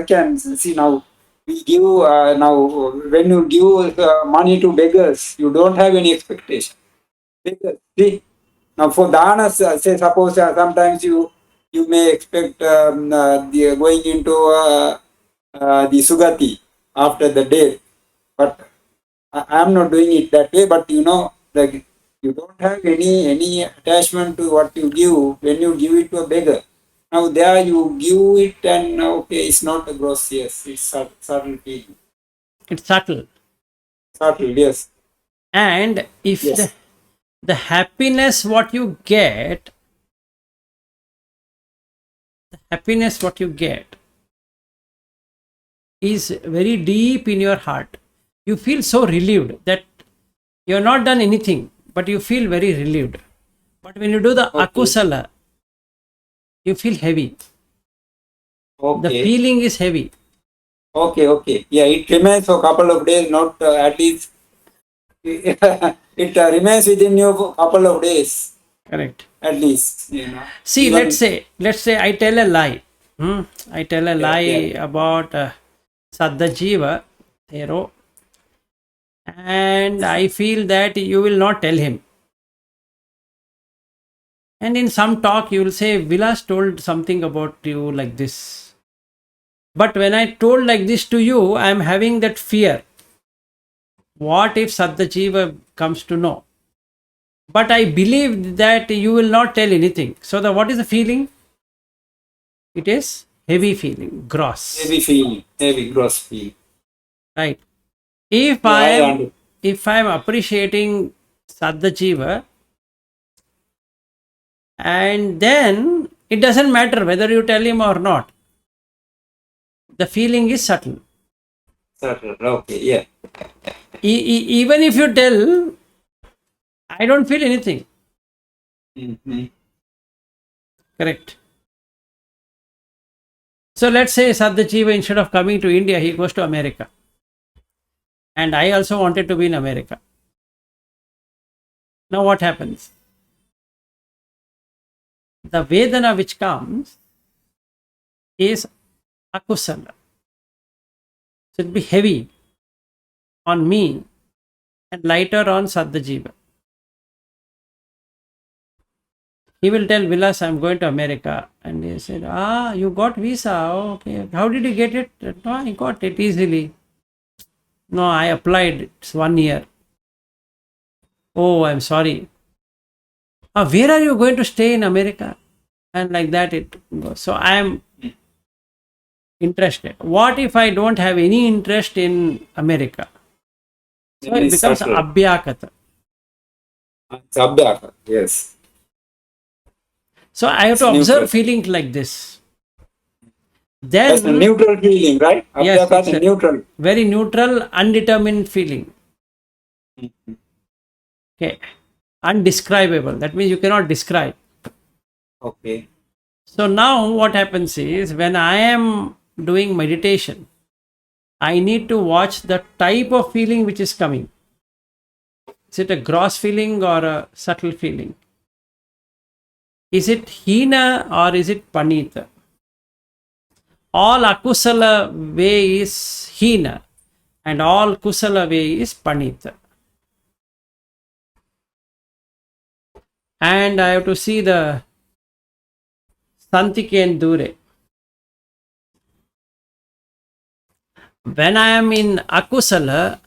S1: can see now. We give now when you give money to beggars, you don't have any expectation. Beggars, see now for danas, say suppose sometimes you may expect the going into the sugati after the death, but I am not doing it that way. But like you don't have any attachment to what you give when you give it to a beggar. Now there you give it and okay, it's not a gross, yes, it's subtle feeling.
S2: It's subtle.
S1: Subtle, yes.
S2: And if
S1: Yes.
S2: the happiness what you get, is very deep in your heart. You feel so relieved that you have not done anything, but you feel very relieved. But when you do the
S1: Okay.
S2: akusala, you feel heavy. The
S1: Okay.
S2: feeling is heavy.
S1: Okay. Yeah, it remains for a couple of days, not at least it remains within you for a couple of days
S2: Correct.
S1: at least,
S2: See,
S1: Even-
S2: let's say I tell a lie. I tell a lie
S1: yeah.
S2: about Saddha Jiva, Thero, and I feel that you will not tell him. And in some talk, you will say, Vilas told something about you like this. But when I told like this to you, I am having that fear. What if Saddha Jiva comes to know? But I believe that you will not tell anything. So what is the feeling? It is heavy feeling, gross.
S1: heavy gross feeling.
S2: Right. If
S1: Yeah,
S2: I
S1: I
S2: am
S1: understand.
S2: if I am appreciating Saddha Jiva, and then it doesn't matter whether you tell him or not. The feeling is subtle.
S1: Okay, yeah.
S2: Even if you tell, I don't feel anything.
S1: Mm-hmm.
S2: Correct. So let's say Saddha Jiva, instead of coming to India, he goes to America. And I also wanted to be in America. Now what happens? The Vedana which comes is akusala. So it will be heavy on me and lighter on Saddha Jiva. He will tell Vilas, I'm going to America. And he said, you got visa. Oh, okay. How did you get it? No, I got it easily. No, I applied. It's 1 year. Oh, I'm sorry. Where are you going to stay in America? And like that it goes. So I am interested. What if I don't have any interest in America? So it becomes abhyakata.
S1: It's abhyaka, yes.
S2: So I have to observe feeling like this.
S1: That's a
S2: Then,
S1: neutral feeling, right?
S2: yes,
S1: Abhyakata
S2: it's a
S1: neutral.
S2: very neutral, undetermined feeling.
S1: Mhm.
S2: Okay. Undescribable. That means you cannot describe.
S1: Okay.
S2: So now what happens is when I am doing meditation, I need to watch the type of feeling which is coming. Is it a gross feeling or a subtle feeling? Is it hina or is it panita? All akusala way is hina and all kusala way is panita. And I have to see the santike and dure. When I am in akusala,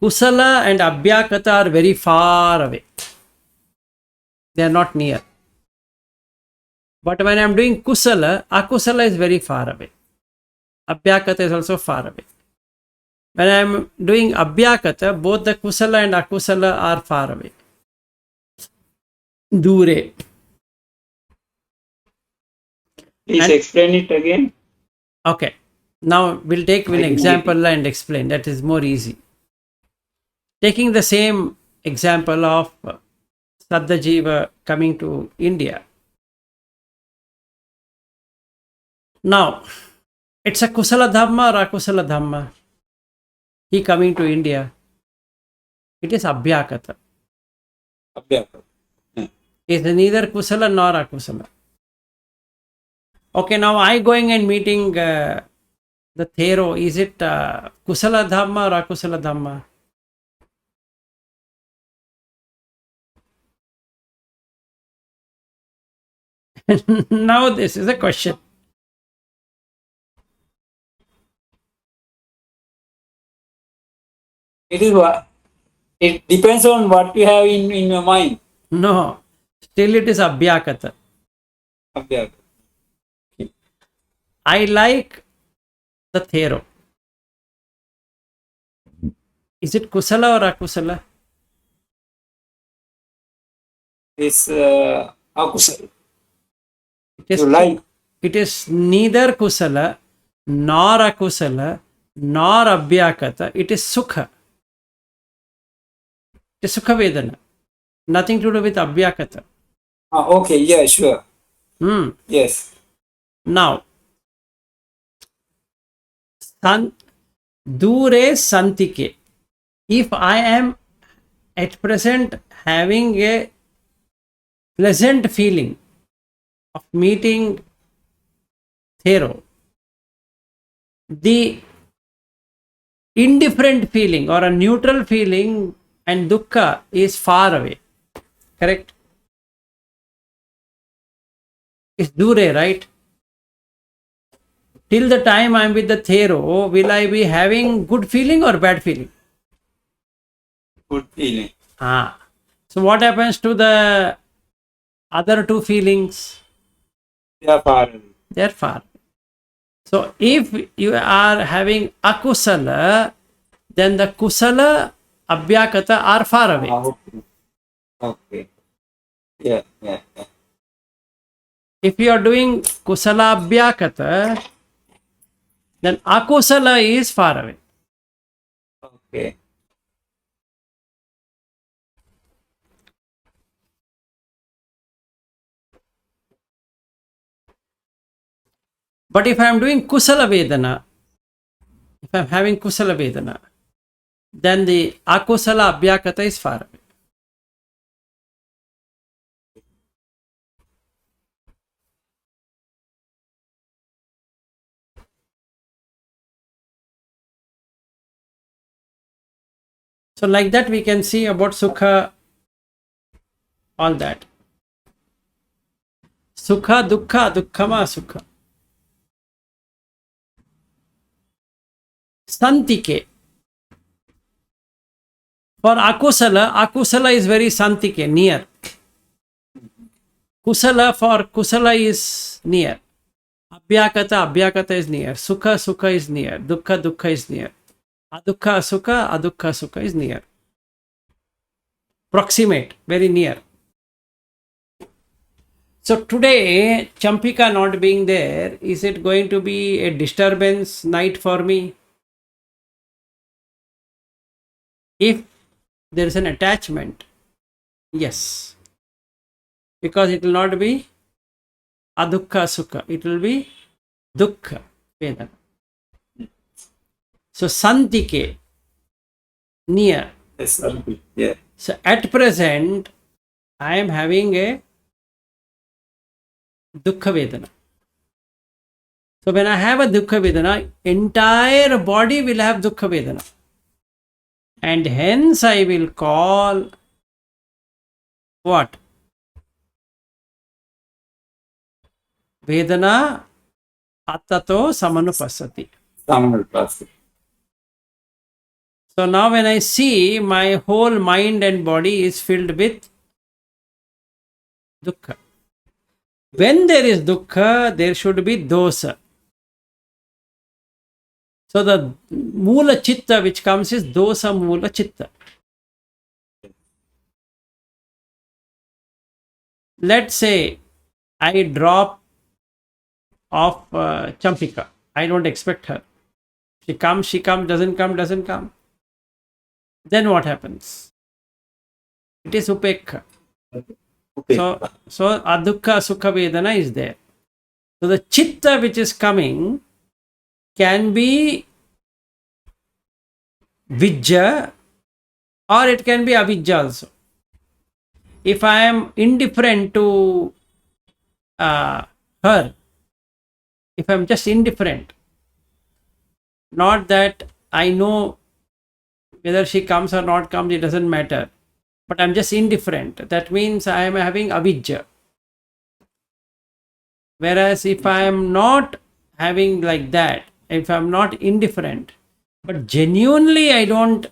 S2: kusala and abhyakata are very far away. They are not near. But when I am doing kusala, akusala is very far away. Abhyakata is also far away. When I am doing abhyakata, both the kusala and akusala are far away. Dure.
S1: Please
S2: And
S1: explain it again.
S2: okay, now we'll take
S1: I
S2: an
S1: didn't get it.
S2: example and explain. That is more easy. Taking the same example of Sadhajiva coming to India. Now, it's a kusala dhamma or akusala dhamma. He coming to India. It is abhyakata.
S1: Abhyakata.
S2: It is neither kusala nor akusala. Okay, now I going and meeting the Thero. Is it kusala dhamma or akusala dhamma? Now this is a question.
S1: It is what it depends on what you have in your mind.
S2: No, still it is abhyakata.
S1: Abhyakata.
S2: I like the Thero. Is it kusala or akusala?
S1: It's akusala.
S2: It is,
S1: You like.
S2: it is neither kusala nor akusala nor abhyakata. It is sukha. It is sukha vedana. Nothing to do with abhyakata.
S1: Okay, yeah, sure. Yes.
S2: Now, dure santike. If I am at present having a pleasant feeling of meeting Thero, the indifferent feeling or a neutral feeling and dukkha is far away. Correct? It's dure, right? Till the time I am with the Thero, will I be having good feeling or bad feeling?
S1: Good feeling.
S2: So what happens to the other two feelings?
S1: They are far away.
S2: They are far. So if you are having akusala, then the kusala, abhyakata are far away.
S1: Okay. Okay. Yeah.
S2: If you are doing kusala abhyakata, then akusala is far away.
S1: Okay.
S2: But if I am doing kusala vedana, if I am having kusala vedana, then the akusala abhyakata is far away. So like that we can see about sukha, all that. Sukha, dukkha, dukkhama, sukha. Santike. For akusala, akusala is very santike, near. Kusala, for kusala is near. Abhyakata is near. Sukha is near. Dukkha is near. Adukha, sukha is near. Proximate, very near. So today, Champika not being there, is it going to be a disturbance night for me? If there is an attachment, yes, because it will not be adukha sukha, it will be dukkha vedana. So santike, near.
S1: Yes, yeah.
S2: So at present, I am having a dukkha vedana. So when I have a dukkha vedana, entire body will have dukkha vedana. And hence I will call what? Vedana attato samanupasati.
S1: Samanupasati.
S2: So now when I see my whole mind and body is filled with dukkha. When there is dukkha, there should be dosa. So the moola chitta which comes is dosa moola chitta. Let's say I drop off Champika. I don't expect her. She comes, doesn't come. Then what happens? It is upekha. So adukha sukha vedana is there. So the chitta which is coming can be vijja or it can be avijja also. If I am indifferent to her, if I am just indifferent, not that I know whether she comes or not comes, it doesn't matter, but I am just indifferent, that means I am having avijja. Whereas if I am not having like that, if I am not indifferent, but genuinely I don't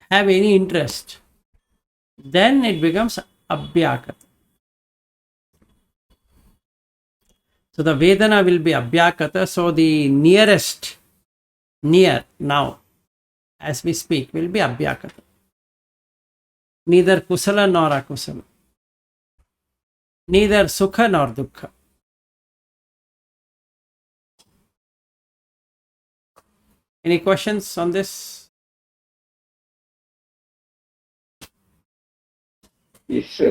S2: have any interest, then it becomes abhyakata. So the vedana will be abhyakata. So the nearest, near now, as we speak, will be abhyakata. Neither kusala nor akusala. Neither sukha nor dukkha. Any questions on this?
S3: Yes,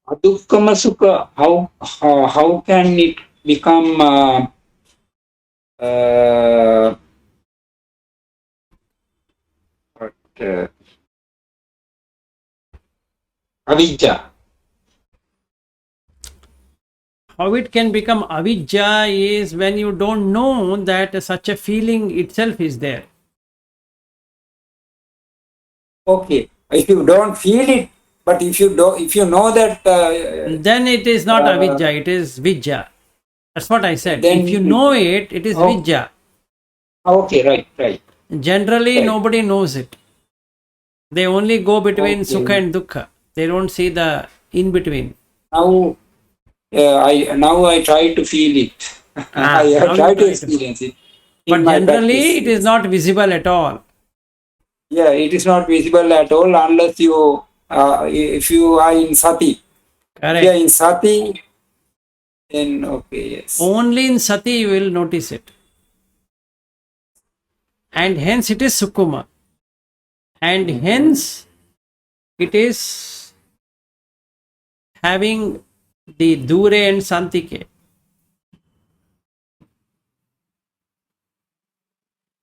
S3: Adukkama sukha, how can it become avijja?
S2: How it can become avijja is when you don't know that such a feeling itself is there.
S1: Okay, if you don't feel it, but if you know that,
S2: then it is not avijja, it is vijja. That's what I said.
S1: Then
S2: if you know it, it is vijja.
S3: Okay, right.
S2: Generally,
S3: Right.
S2: nobody knows it. They only go between sukha and dukkha. They don't see the in between.
S1: now I try to feel it. I
S2: now
S1: have
S2: you
S1: tried to
S2: try to.
S1: experience it.
S2: But
S1: in my
S2: generally,
S1: practice.
S2: it is not visible at all.
S1: Yeah, it is not visible at all unless you, if you are in sati.
S2: Correct.
S1: If you are in sati, then okay, yes.
S2: Only in sati you will notice it. And hence it is sukuma. And hence it is having the dure and santike.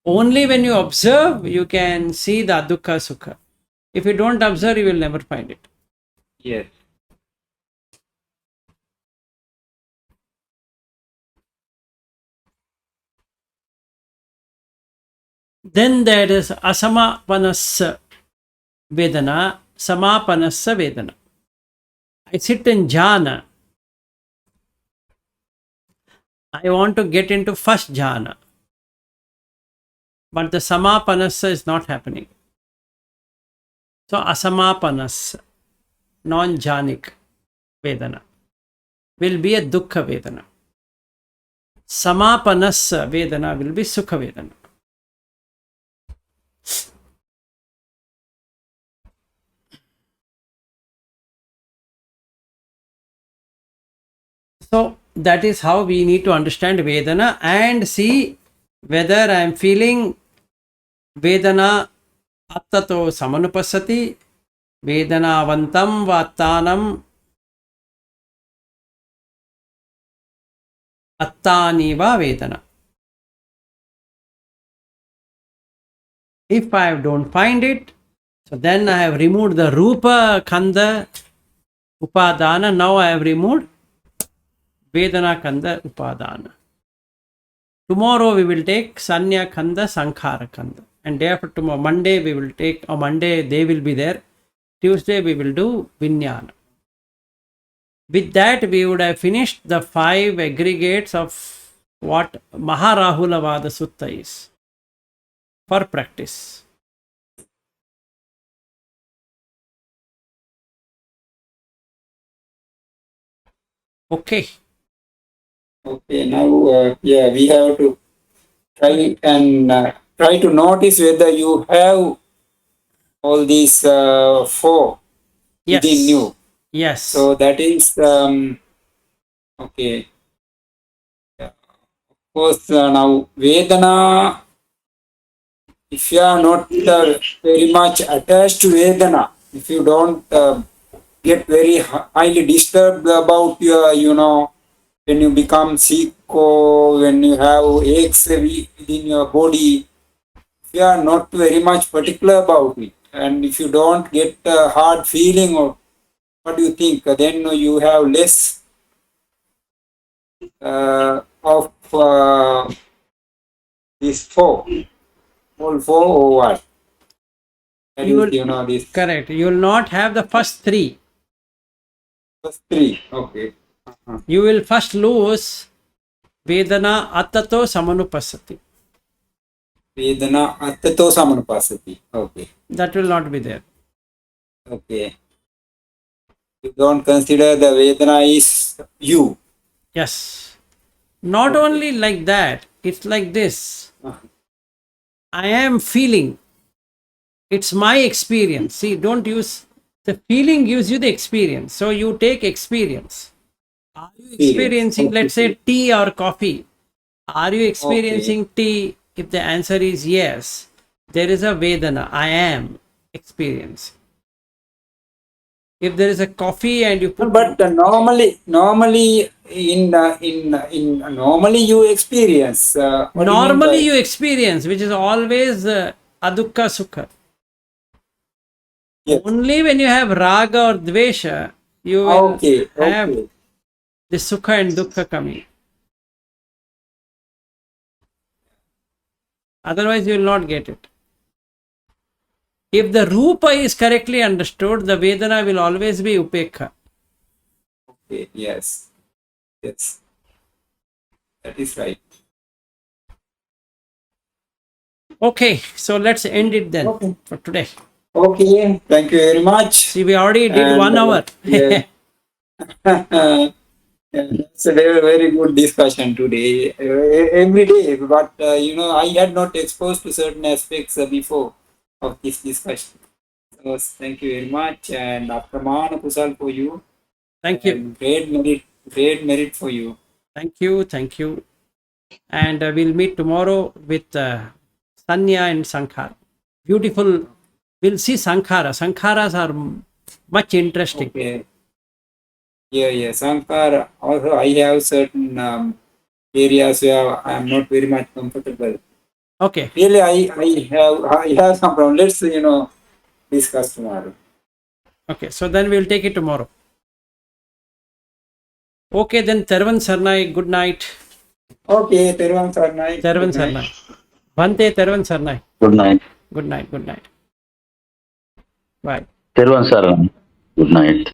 S2: Only when you observe, you can see the dukkha sukha. If you don't observe, you will never find it.
S3: Yes.
S2: Then there is asamapanassa vedana, samapanassa vedana. I sit in jhana. I want to get into first jhana. But the samapanassa is not happening. So asamapanassa, non-jhanik vedana, will be a dukkha vedana. Samapanassa vedana will be sukha vedana. So that is how we need to understand Vedana and see whether I am feeling Vedana attato samanupasati, Vedana avantam vattanam attani va Vedana. If I don't find it, so then I have removed the Rupa Kanda Upadana. Now I have removed Vedana Kanda Upadana. Tomorrow we will take Sanya Kanda Sankhara Kanda. And day after tomorrow, Monday we will take, or Monday they will be there. Tuesday we will do Vijnana. With that we would have finished the 5 aggregates of what Maharahulavada Sutta is for practice. Okay.
S1: Okay, now we have to try to notice whether you have all these 4
S2: Yes.
S1: within you.
S2: Yes.
S1: So that is okay. Of course, now Vedana. If you are not very much attached to Vedana, if you don't get very highly disturbed about your, when you become sick or when you have aches within your body, if you are not very much particular about it, and if you don't get a hard feeling, or what do you think, then you have less of these 4, all 4 or what? That
S2: You
S1: is,
S2: will,
S1: this
S2: correct. You will not have the first 3.
S1: first 3. Okay.
S2: You will first lose Vedana attato samanupasati.
S1: Vedana attato samanupasati. Okay.
S2: That will not be there.
S1: Okay. You don't consider the Vedana is you.
S2: Yes. Not
S1: Okay.
S2: only like that, it's like this. I am feeling. It's my experience. See, don't use the feeling gives you the experience. So you take experience. Are you experiencing,
S1: Okay.
S2: let's say, tea or coffee? Are you experiencing tea? If the answer is yes, there is a Vedana. I am experiencing. If there is a coffee and you put,
S1: But normally in normally you experience. What do you mean
S2: normally
S1: by-
S2: you experience, which is always adukka sukha.
S1: Yes.
S2: Only when you have raga or dvesha, you will
S1: Okay.
S2: have
S1: Okay.
S2: the sukha and dukkha coming. Otherwise, you will not get it. If the rupa is correctly understood, the Vedana will always be upekha.
S1: Okay. Yes. Yes. That is right.
S2: Okay, so let's end it then
S1: Okay.
S2: for today.
S1: Okay. Thank you very much.
S2: See, we already did
S1: And,
S2: 1 hour.
S1: Yeah. It's a very, very good discussion today. Every day, but I had not exposed to certain aspects before of this discussion. So thank you very much, and Apramana Kusal for you.
S2: Thank you.
S1: And great merit for you.
S2: Thank you. Thank you. And we'll meet tomorrow with Sanya and Sankhara. Beautiful. We'll see Sankhara. Sankharas are much interesting.
S1: Okay. Yeah. Sankara. Also, I have certain areas where I am not very much comfortable.
S2: Okay.
S1: Really, I have some problem. Let's discuss tomorrow.
S2: Okay. So then we'll take it tomorrow. Okay, then Tervan Sarnai, good night.
S1: Okay, Tervan Sarnai.
S2: Tervan Sarnai. Bhante Tervan Sarnai.
S4: Good night.
S2: Good night. Good night. Bye.
S4: Tervan sir. Good night.